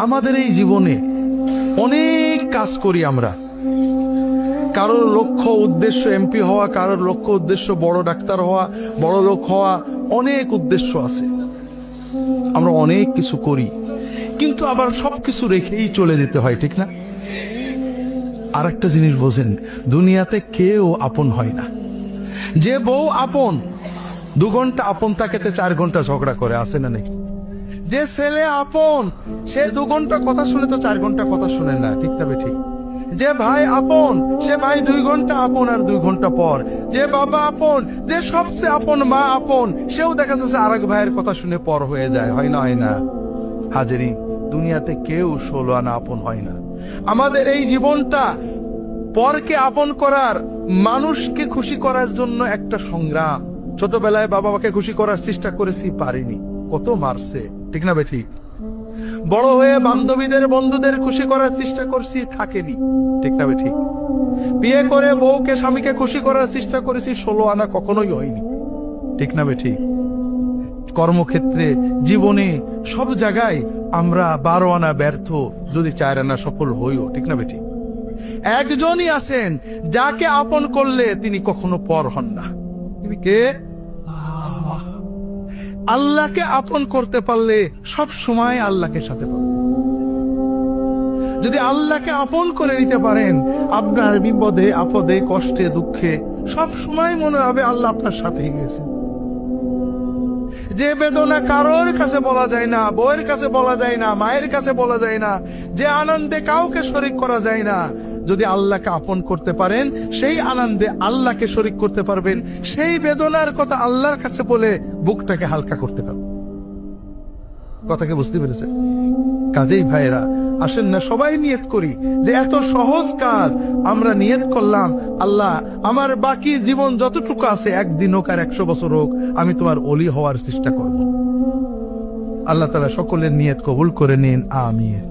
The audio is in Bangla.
আমাদের এই জীবনে অনেক কাজ করি আমরা। কারোর লক্ষ্য উদ্দেশ্য এমপি হওয়া, কারোর লক্ষ্য উদ্দেশ্য বড় ডাক্তার হওয়া, বড় লোক হওয়া, অনেক উদ্দেশ্য আছে। আমরা অনেক কিছু করি, কিন্তু আবার সবকিছু রেখেই চলে যেতে হয়, ঠিক না? আর একটা জিনিস বোঝেন, দুনিয়াতে কেউ আপন হয় না। যে বউ আপন, 2 ঘন্টা আপন থাকেতে 4 ঘন্টা ঝগড়া করে, আছে না নাকি? যে ছেলে আপন, সে 2 ঘন্টা কথা শুনে তো 4 ঘন্টা কথা শুনে না, ঠিক না ঠিক? যে ভাই আপন, সে ভাই 2 ঘন্টা আপন আর 2 ঘন্টা পর। যে বাবা আপন, যে সবচেয়ে আপন মা আপন, সেও দেখা যাচ্ছে আরেক ভাইয়ের কথা শুনে পর হয়ে যায়, হয় না? হয় না হাজেরি? দুনিয়াতে কেউ 16 আনা আপন হয় না। আমাদের এই জীবনটা পরকে আপন করার, মানুষকে খুশি করার জন্য একটা সংগ্রাম। ছোটবেলায় বাবা মাকে খুশি করার চেষ্টা করেছি, পারিনি, কত মারছে, ঠিক না বেঠি? বড় হয়ে বান্ধবীদের বন্ধুদের খুশি করার চেষ্টা করছি, থাকেনি, ঠিক না বেঠি? বিয়ে করে বউকে স্বামীকে খুশি করার চেষ্টা করেছি, 16 আনা কখনোই হয়নি, ঠিক না বেঠি? কর্মক্ষেত্রে, জীবনে, সব জায়গায় আমরা 12 আনা ব্যর্থ, যদি 4 আনা সফল হইও, ঠিক না বেঠি? একজনই আছেন যাকে আপন করলে তিনি কখনো পর হন না। তিনি কে? আল্লাহকে আপন করতে পারলে সব সময় আল্লাহকে সাথে পাবেন। যদি আল্লাহকে আপন করে নিতে পারেন, আপনার বিপদে আপদে কষ্টে দুঃখে সব সময় মনে হবে আল্লাহ আপনার সাথে গেছে। যে বেদনা কারোর কাছে বলা যায় না, বউয়ের কাছে বলা যায় না, মায়ের কাছে বলা যায় না, যে আনন্দে কাউকে শরীক করা যায় না, যদি আল্লাহকে আপন করতে পারেন, সেই আনন্দে আল্লাহকে শরীক করতে পারবেন, সেই বেদনার কথা আল্লাহর কাছে বলে বুকটাকে হালকা করতে পারবেন। কথাকে বুঝতে পেরেছেন? কাজেই ভাইয়েরা, আসেন না সবাই নিয়ত করি যে এত সহজ কাজ আমরা নিয়ত করলাম, আল্লাহ আমার বাকি জীবন যতটুকু আছে, 1 দিন হোক আর 100 বছর হোক, আমি তোমার ওলি হওয়ার চেষ্টা করব। আল্লাহ তাআলা সকলের নিয়ত কবুল করে নিন, আমিন।